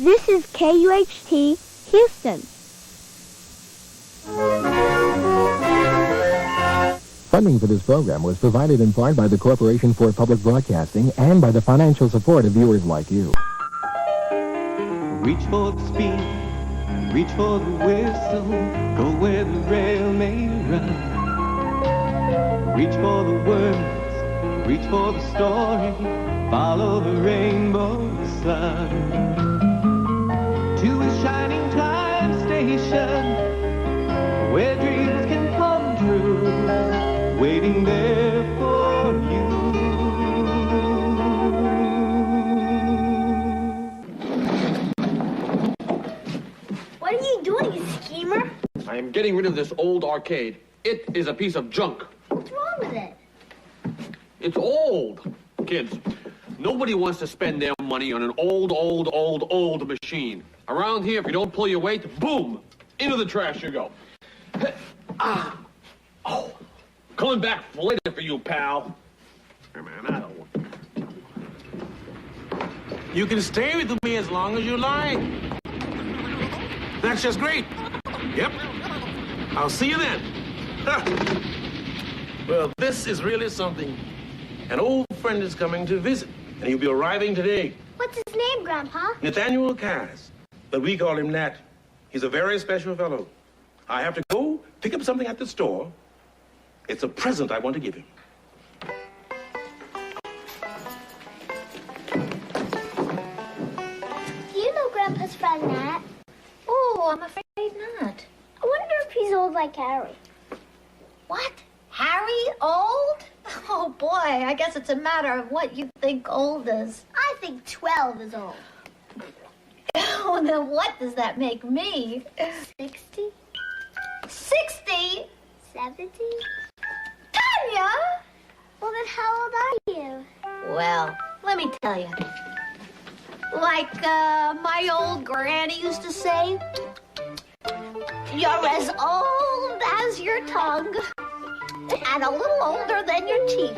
This is KUHT, Houston. Funding for this program was provided in part by the Corporation for Public Broadcasting and by the financial support of viewers like you. Reach for the speed, reach for the whistle, go where the rail may run. Reach for the words, reach for the story, follow the rainbow sun. To a shining time station, where dreams can come true, waiting there for you. What are you doing, you schemer? I am getting rid of this old arcade. It is a piece of junk. What's wrong with it? It's old. Kids, nobody wants to spend their money on an old machine. Around here, if you don't pull your weight, boom, into the trash you go. Oh, coming back later for you, pal. Hey, man, I don't want... You can stay with me as long as you like. That's just great. Yep. I'll see you then. Well, this is really something. An old friend is coming to visit, and he'll be arriving today. What's his name, Grandpa? Nathaniel Cass, but we call him Nat. He's a very special fellow. I have to go pick up something at the store. It's a present I want to give him. Do you know Grandpa's friend, Nat? Oh, I'm afraid not. I wonder if he's old like Harry. What? Harry old? Oh, boy, I guess it's a matter of what you think old is. I think 12 is old. Oh, then what does that make me? 60? 60? 70? Tanya! Well, then how old are you? Well, let me tell you. Like my old granny used to say, you're as old as your tongue and a little older than your teeth.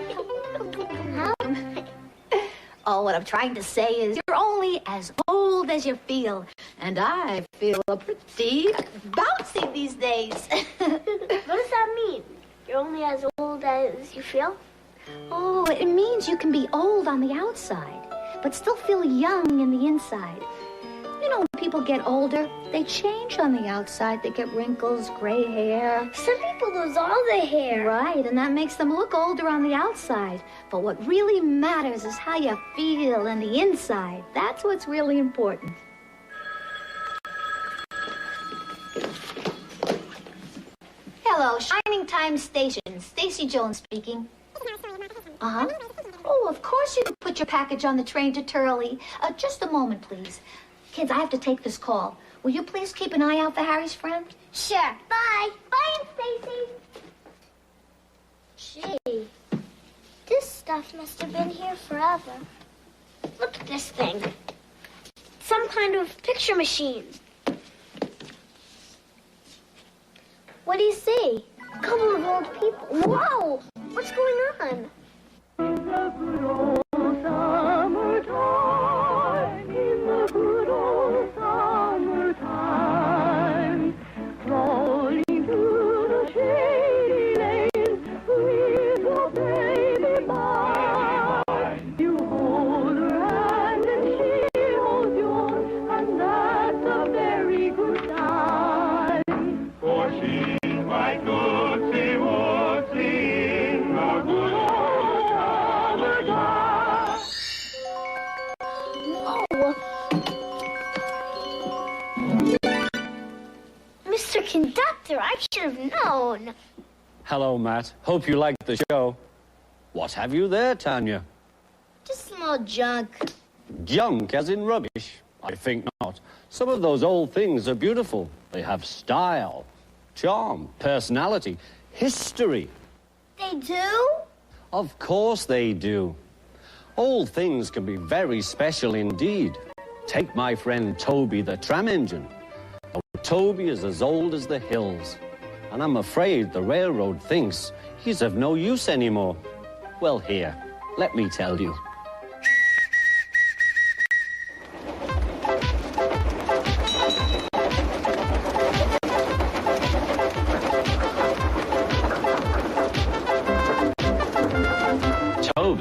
Oh, what I'm trying to say is you're only as old as you feel. And I feel pretty bouncy these days. What does that mean? You're only as old as you feel? Oh, it means you can be old on the outside, but still feel young in the inside. You know, when people get older, they change on the outside. They get wrinkles, gray hair. Some people lose all their hair. Right, and that makes them look older on the outside. But what really matters is how you feel on the inside. That's what's really important. Hello, Shining Time Station. Stacy Jones speaking. Uh-huh. Oh, of course you can put your package on the train to Turley. Just a moment, please. Kids, I have to take this call. Will you please keep an eye out for Harry's friend? Sure. Bye. Bye, Stacy. Gee, this stuff must have been here forever. Look at this thing. Some kind of picture machine. What do you see? A couple of old people. Whoa! What's going on? In the good old summertime, in the good old summertime, rolling through the shady lanes with your baby by. You hold her hand and she holds yours, and that's a very good time. For she's my Tootsie Wootsie in the good old Mr. Conductor, I should have known. Hello, Matt. Hope you liked the show. What have you there, Tanya? Just some old junk. Junk as in rubbish? I think not. Some of those old things are beautiful. They have style, charm, personality, history. They do? Of course they do. Old things can be very special indeed. Take my friend Toby the tram engine. Oh, Toby is as old as the hills. And I'm afraid the railroad thinks he's of no use anymore. Well, here, let me tell you.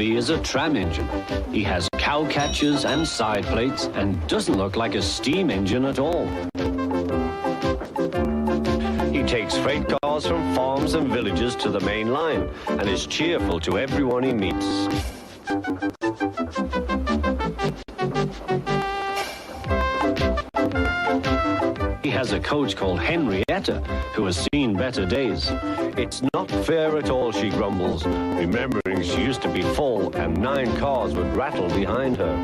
Toby is a tram engine. He has cow catchers and side plates and doesn't look like a steam engine at all. He takes freight cars from farms and villages to the main line and is cheerful to everyone he meets. He has a coach called Henrietta, who has seen better days. It's not fair at all, she grumbles, remembering she used to be full and 9 cars would rattle behind her.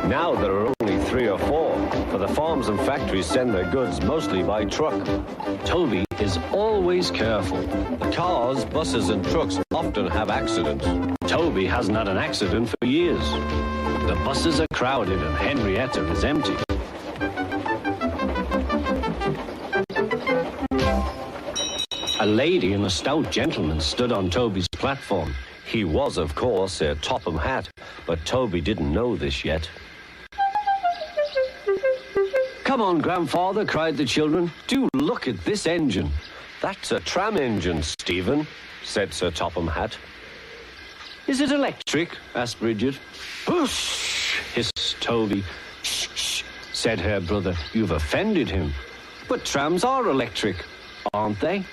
Now there are only 3 or 4, for the farms and factories send their goods mostly by truck. Toby is always careful. The cars, buses and trucks often have accidents. Toby hasn't had an accident for years. The buses are crowded and Henrietta is empty. A lady and a stout gentleman stood on Toby's platform. He was, of course, Sir Topham Hatt, but Toby didn't know this yet. "Come on, grandfather," cried the children. "Do look at this engine." "That's a tram engine, Stephen," said Sir Topham Hatt. "Is it electric?" asked Bridget. "Whoosh!" hissed Toby. "Shh, shh," said her brother. "You've offended him." "But trams are electric, aren't they?"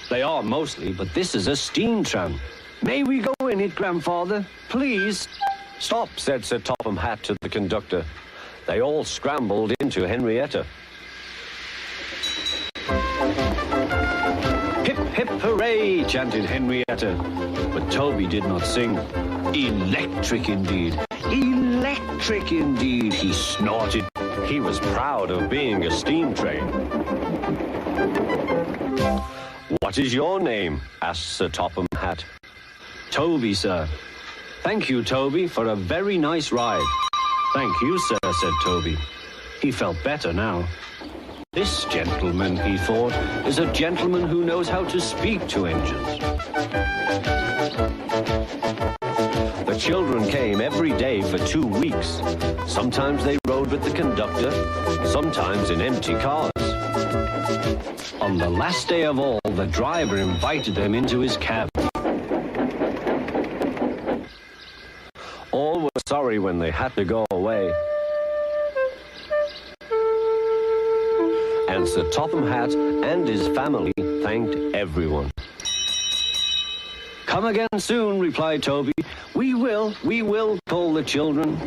"They are mostly, but this is a steam tram." "May we go in it, grandfather? Please?" "Stop," said Sir Topham Hatt to the conductor. They all scrambled into Henrietta. "Hip, hip, hooray!" chanted Henrietta. But Toby did not sing. "Electric indeed! Electric indeed!" he snorted. He was proud of being a steam train. "What is your name?" asked Sir Topham Hatt. "Toby, sir." "Thank you, Toby, for a very nice ride." "Thank you, sir," said Toby. He felt better now. This gentleman, he thought, is a gentleman who knows how to speak to engines. The children came every day for 2 weeks. Sometimes they rode with the conductor, sometimes in empty cars. On the last day of all, the driver invited them into his cab. All were sorry when they had to go away. And Sir Topham Hatt and his family thanked everyone. "Come again soon," replied Toby. We will, called the children.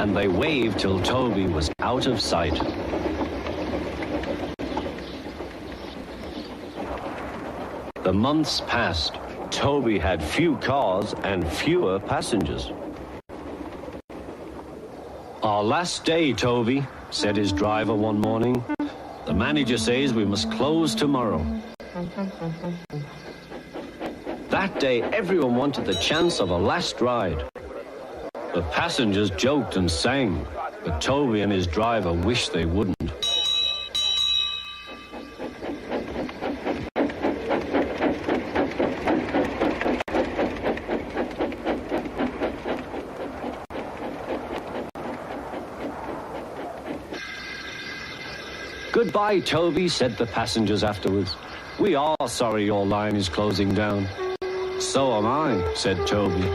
And they waved till Toby was out of sight. The months passed. Toby had few cars and fewer passengers. "Our last day, Toby," said his driver one morning. "The manager says we must close tomorrow." That day, everyone wanted the chance of a last ride. The passengers joked and sang, but Toby and his driver wished they wouldn't. "Goodbye, Toby," said the passengers afterwards. "We are sorry your line is closing down." "So am I," said Toby.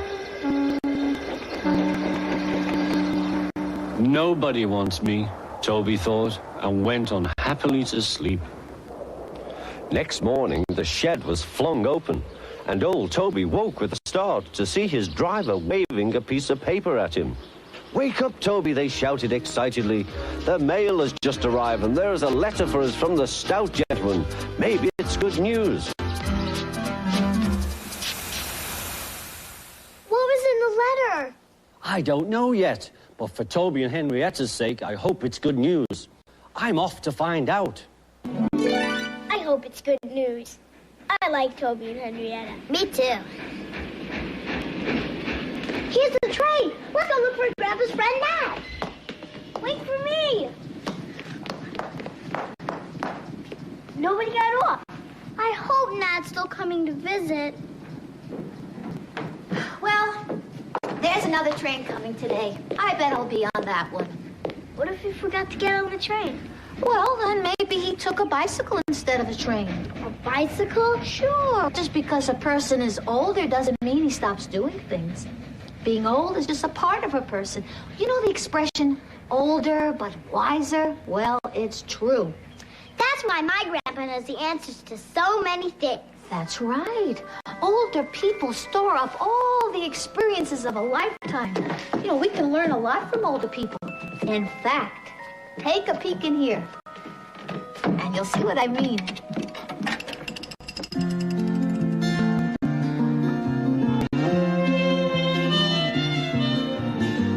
Nobody wants me, Toby thought, and went on happily to sleep. Next morning, the shed was flung open, and old Toby woke with a start to see his driver waving a piece of paper at him. "Wake up, Toby," they shouted excitedly. "The mail has just arrived, and there is a letter for us from the stout gentleman. Maybe it's good news." What was in the letter? "I don't know yet, but for Toby and Henrietta's sake, I hope it's good news. I'm off to find out." I hope it's good news. I like Toby and Henrietta. Me too. Here's the train. Let's go look for Grandpa's friend, Nat. Wait for me. Nobody got off. I hope Nat's still coming to visit. Well, there's another train coming today. I bet I'll be on that one. What if we forgot to get on the train? Well, then maybe he took a bicycle instead of a train. A bicycle? Sure. Just because a person is older doesn't mean he stops doing things. Being old is just a part of a person. You know the expression, older but wiser? Well, it's true. That's why my grandpa knows the answers to so many things. That's right. Older people store up all the experiences of a lifetime. You know, we can learn a lot from older people. In fact, take a peek in here, and you'll see what I mean.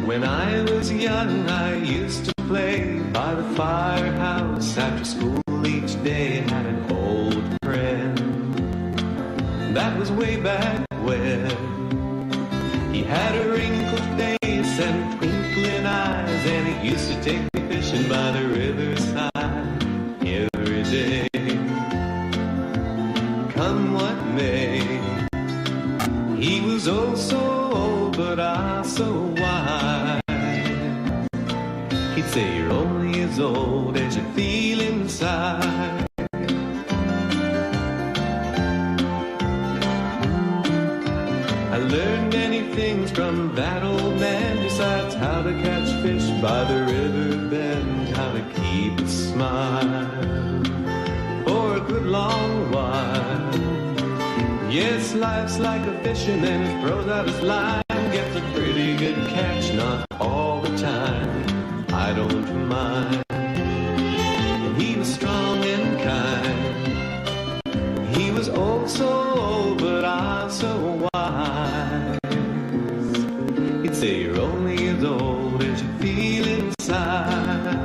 When I was young, I used to play by the firehouse after school each day. Had an old friend. That was way back when. He had a wrinkled face and twinkling eyes, and he used to take me fishing by the riverside every day. Come what may, he was oh so old, but ah so wise. He'd say you're only as old as you feel inside. I learned many things from that old man, besides how to catch fish by the river bend, how to keep a smile for a good long while. Yes, life's like a fisherman who throws out his line, gets a pretty good catch, not all the time. I don't mind. And he was strong and kind. He was oh so old, but ah so wise. He'd say you're only as old as you feel inside.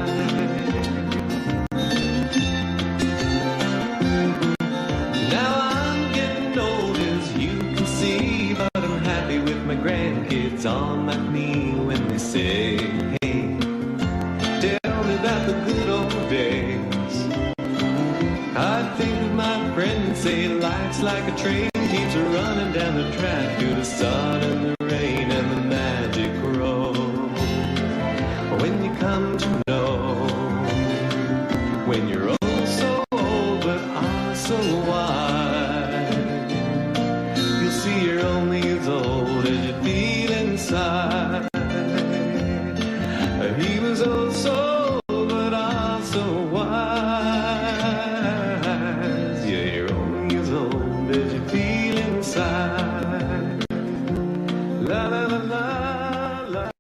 Now I'm getting old, as you can see, but I'm happy with my grandkids on my knee when they say, hey, tell me about the good old days. I think of my friend and say life's like a train, keeps running down the track through the sun and the rain and the magic road. When you come to know, when you're oh so old but ah so wise, you'll see you're only as old as you feel inside. He was oh so old but ah so wise. Yeah, you're only as old as you feel inside. La la la la la la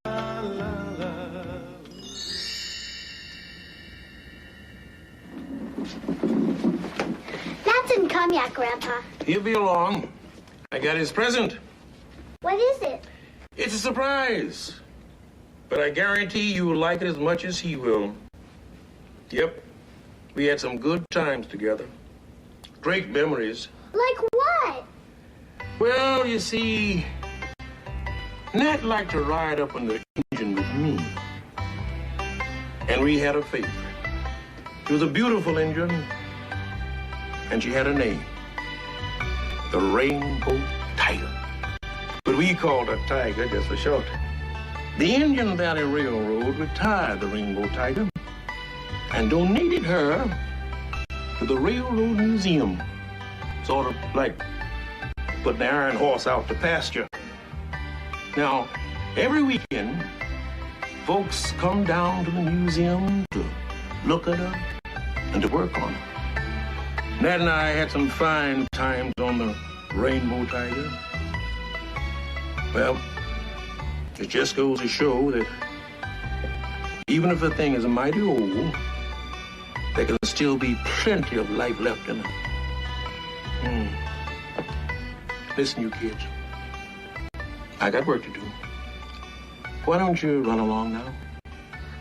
la. That didn't come yet, Grandpa. He'll be along. I got his present. What is it? It's a surprise. But I guarantee you will like it as much as he will. Yep. We had some good times together. Great memories. Like what? Well, you see, Nat liked to ride up on the engine with me. And we had a favorite. It was a beautiful engine, and she had a name. The Rainbow Tiger. But we called her Tiger just for short. The Indian Valley Railroad retired the Rainbow Tiger and donated her to the Railroad Museum. Sort of like putting the iron horse out to pasture. Now, every weekend, folks come down to the museum to look at her and to work on her. Nat and I had some fine times on the Rainbow Tiger. Well, it just goes to show that even if a thing is mighty old, there can still be plenty of life left in it. Listen, you kids. I got work to do. Why don't you run along now?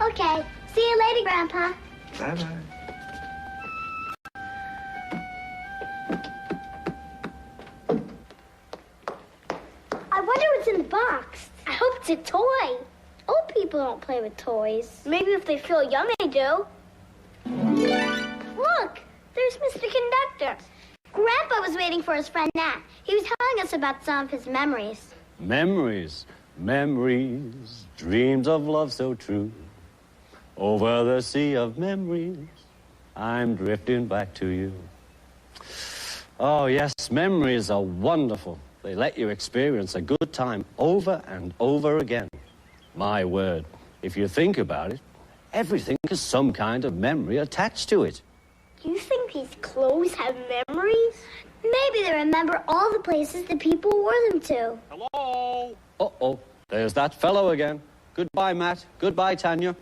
Okay. See you later, Grandpa. Bye-bye. I wonder what's in the box. I hope it's a toy. Old people don't play with toys. Maybe if they feel young, they do. Look, there's Mr. Conductor. Grandpa was waiting for his friend Nat. He was telling us about some of his memories. Memories, memories, dreams of love so true. Over the sea of memories, I'm drifting back to you. Oh, yes, memories are wonderful. They let you experience a good time over and over again. My word, if you think about it, everything has some kind of memory attached to it. You think these clothes have memories? Maybe they remember all the places the people wore them to. Hello? Uh-oh, there's that fellow again. Goodbye, Matt. Goodbye, Tanya.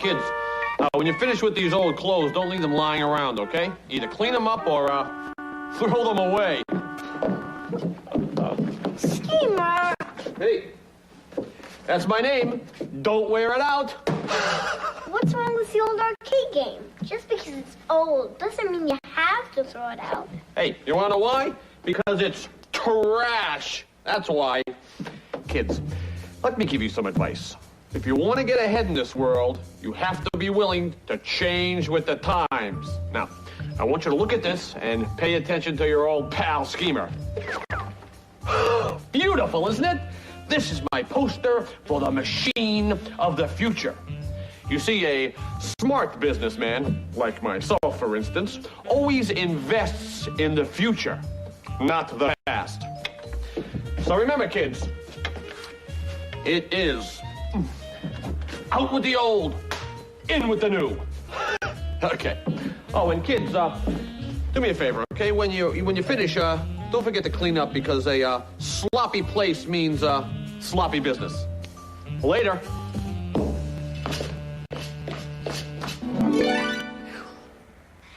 Kids, when you finish with these old clothes, don't leave them lying around, okay? Either clean them up or, throw them away. Schemer! Hey, that's my name. Don't wear it out. What's wrong with the old arcade game? Just because it's old doesn't mean you have to throw it out. Hey, you wanna know why? Because it's trash. That's why. Kids, let me give you some advice. If you want to get ahead in this world, you have to be willing to change with the times. Now, I want you to look at this and pay attention to your old pal Schemer. Beautiful, isn't it? This is my poster for the machine of the future. You see, a smart businessman, like myself, for instance, always invests in the future, not the past. So remember, kids, it is out with the old, in with the new. Okay. Oh, and kids, do me a favor, okay? When you finish, don't forget to clean up, because a sloppy place means sloppy business. Later.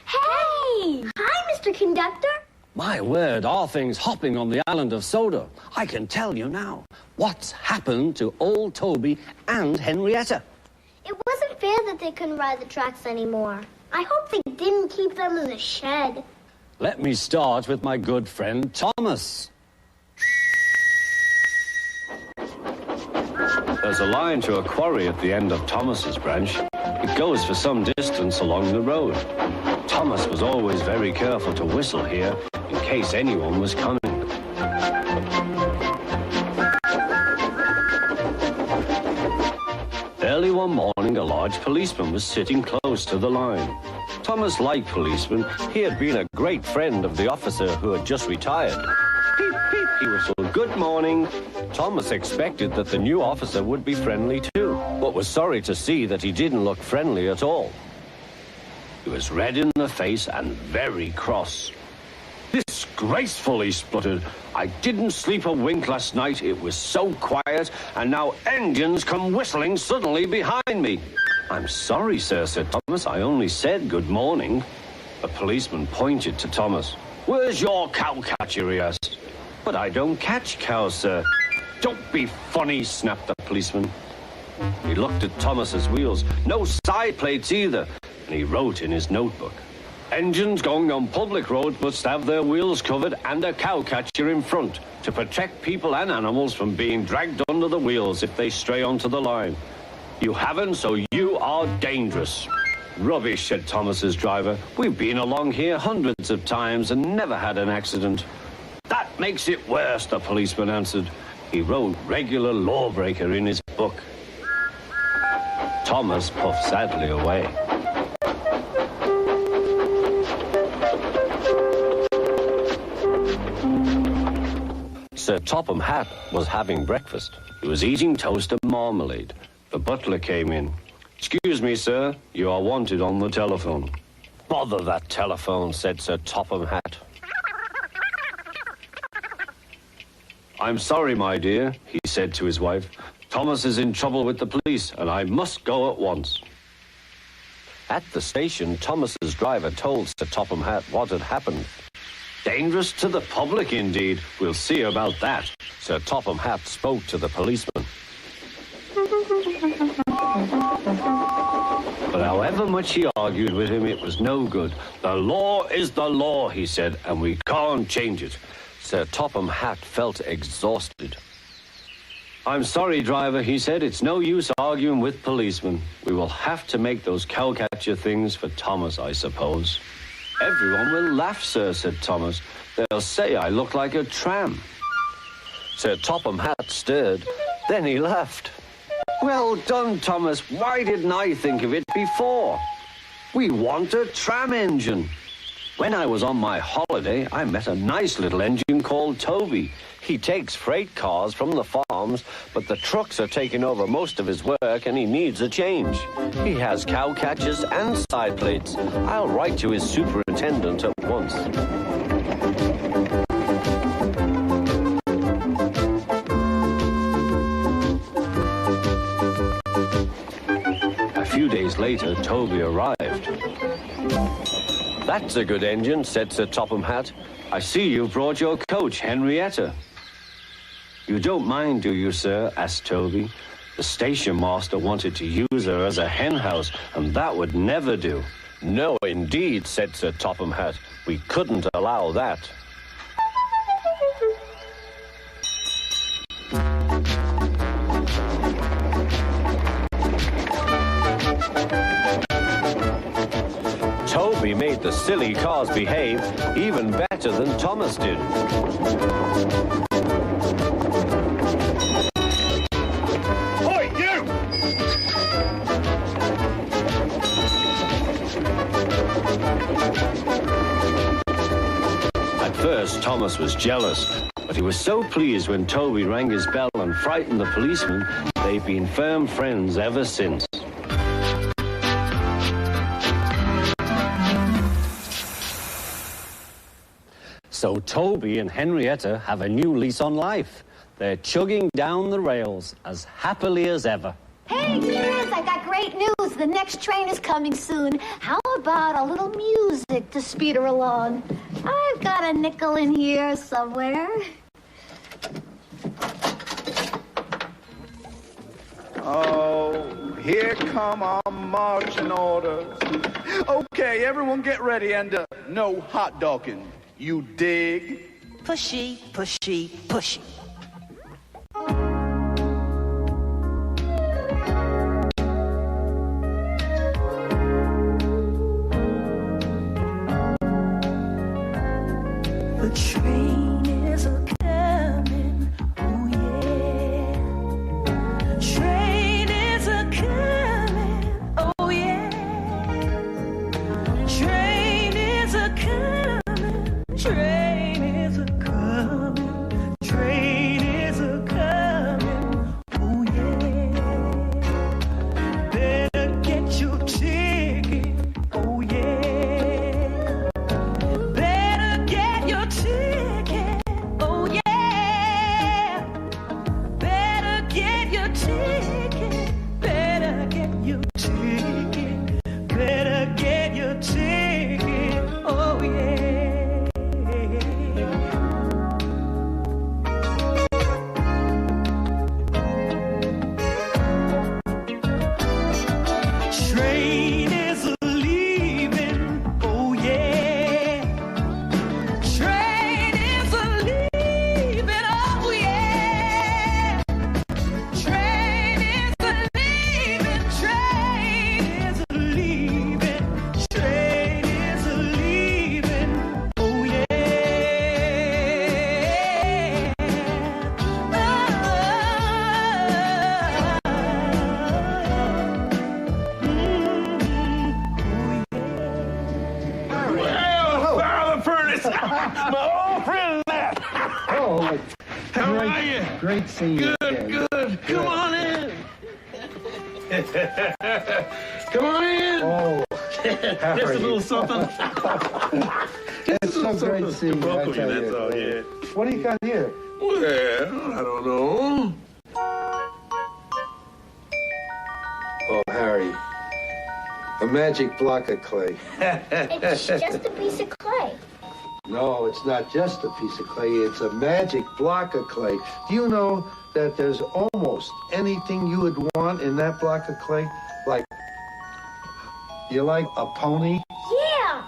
Hey! Hi, Mr. Conductor. My word, are things hopping on the island of Soda. I can tell you now. What's happened to old Toby and Henrietta? It wasn't fair that they couldn't ride the tracks anymore. I hope they didn't keep them in the shed. Let me start with my good friend Thomas. There's a line to a quarry at the end of Thomas's branch. It goes for some distance along the road. Thomas was always very careful to whistle here in case anyone was coming. Early one morning, a large policeman was sitting close to the line. Thomas liked policemen. He had been a great friend of the officer who had just retired. Peep, peep, he whistled, "Good morning." Thomas expected that the new officer would be friendly too, but was sorry to see that he didn't look friendly at all. He was red in the face and very cross. "Disgraceful," he spluttered. "I didn't sleep a wink last night. It was so quiet, and now engines come whistling suddenly behind me." "I'm sorry, sir," said Thomas. "I only said good morning." The policeman pointed to Thomas. "Where's your cowcatcher?" he asked. "But I don't catch cows, sir." "Don't be funny," snapped the policeman. He looked at Thomas's wheels. No side plates either, and he wrote in his notebook, "Engines going on public roads must have their wheels covered and a cowcatcher in front to protect people and animals from being dragged under the wheels if they stray onto the line. You haven't, so you are dangerous." "Rubbish," said Thomas's driver. "We've been along here hundreds of times and never had an accident." "That makes it worse," the policeman answered. He wrote "regular lawbreaker" in his book. Thomas puffed sadly away. Sir Topham Hatt was having breakfast. He was eating toast and marmalade. The butler came in. "Excuse me, sir, you are wanted on the telephone." "Bother that telephone," said Sir Topham Hatt. "I'm sorry, my dear," he said to his wife. "Thomas is in trouble with the police, and I must go at once." At the station, Thomas's driver told Sir Topham Hatt what had happened. Dangerous to the public, indeed. We'll see about that. Sir Topham Hatt spoke to the policeman. But however much he argued with him, it was no good. "The law is the law," he said, "and we can't change it." Sir Topham Hatt felt exhausted. "I'm sorry, driver," he said. "It's no use arguing with policemen. We will have to make those cowcatcher things for Thomas, I suppose." "Everyone will laugh, sir," said Thomas. "They'll say I look like a tram." Sir Topham Hatt stared. Then he laughed. Well done, Thomas. Why didn't I think of it before? We want a tram engine. When I was on my holiday, I met a nice little engine called Toby. He takes freight cars from the farms, but the trucks are taking over most of his work and he needs a change. He has cow catchers and side plates. I'll write to his superintendent at once. A few days later, Toby arrived. That's a good engine, said Sir Topham Hatt. I see you've brought your coach, Henrietta. You don't mind, do you, sir? Asked Toby. The station master wanted to use her as a hen house, and that would never do. No, indeed, said Sir Topham Hatt. We couldn't allow that. Toby made the silly cars behave even better than Thomas did. Oi, you! At first, Thomas was jealous, but he was so pleased when Toby rang his bell and frightened the policeman. They've been firm friends ever since. So Toby and Henrietta have a new lease on life. They're chugging down the rails as happily as ever. Hey, kids, I got great news. The next train is coming soon. How about a little music to speed her along? I've got a nickel in here somewhere. Oh, here come our marching orders. Okay, everyone get ready and no hot dogging. You dig? Pushy, pushy, pushy. The train is a-coming, oh yeah. Train is a-coming, oh yeah. Train is a-coming, train is a-coming, train is a-coming, oh yeah. Better get your ticket, oh yeah. Better get your ticket, oh yeah. Better get your ticket, better get your ticket, better get your ticket, oh yeah. Train is a-leaving, oh yeah. Train is a-leaving, oh yeah. Train is a-leaving, train is a-leaving, train is a-leaving, oh yeah. Well, Father Furnace, my old friend Matt. Oh, How are you? great seeing you again. Good. Come on in. Come on in. Oh, Just a little something. it's so great to see you. I Welcome tell you, that's you. all, yeah. What do you got here? Well, I don't know. Oh, Harry, a magic block of clay. It's just a piece of clay. No, it's not just a piece of clay. It's a magic block of clay. Do you know that there's almost anything you would want in that block of clay? Like, you like a pony? Yeah.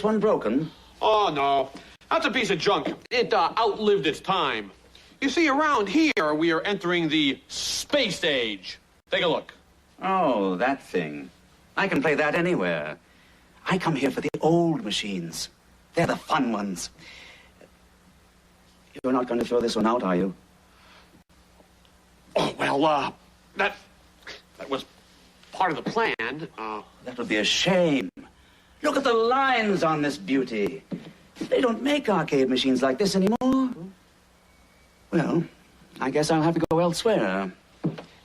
one broken? Oh, no. That's a piece of junk. It outlived its time. You see, around here, we are entering the space age. Take a look. Oh, that thing. I can play that anywhere. I come here for the old machines. They're the fun ones. You're not going to throw this one out, are you? Oh, well, that was part of the plan. That would be a shame. Look at the lines on this beauty. They don't make arcade machines like this anymore. Well, I guess I'll have to go elsewhere.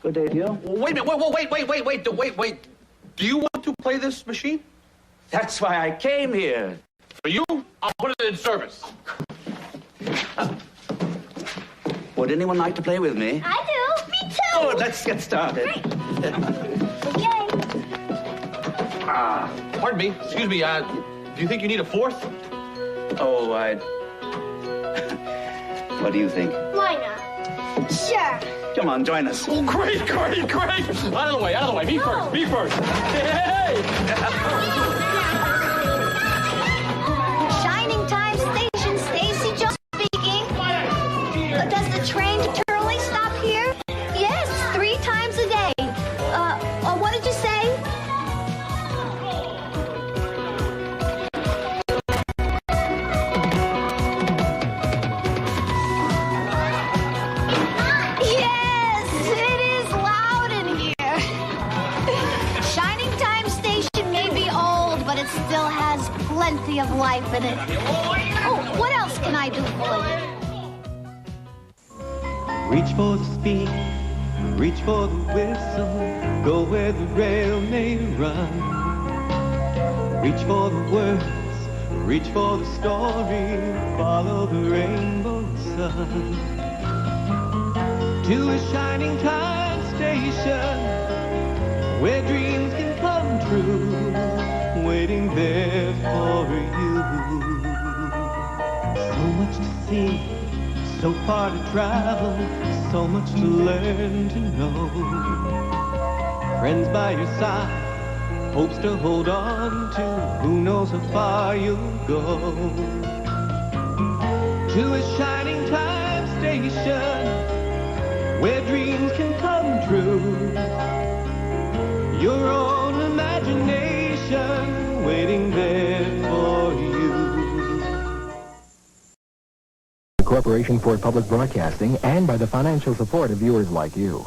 Good day to you. Wait a minute. Wait. Do you want to play this machine? That's why I came here. For you, I'll put it in service. Would anyone like to play with me? I do. Me too. Oh, let's get started. Okay. Pardon me. Excuse me. Do you think you need a fourth? Oh, what do you think? Why not? Sure. Come on, join us. Oh, great. Out of the way. Me first. Hey! Shining Time Station, Stacy Jones speaking. Does the train to Turley stop here? Yes, 3 times a day. What did you say? Yes, it is loud in here. Shining Time Station may be old, but it still has plenty of life in it. Oh, what else can I do for you? Reach for the speed, reach for the whistle, go where the rail may run. Reach for the words, reach for the story, follow the rainbow sun. To a shining time station, where dreams can come true, waiting there for you. So much to see, so far to travel, so much to learn to know. Friends by your side, hopes to hold on to, who knows how far you'll go. To a shining time station, where dreams can come true. Your own imagination waiting there for you. Corporation for Public Broadcasting and by the financial support of viewers like you.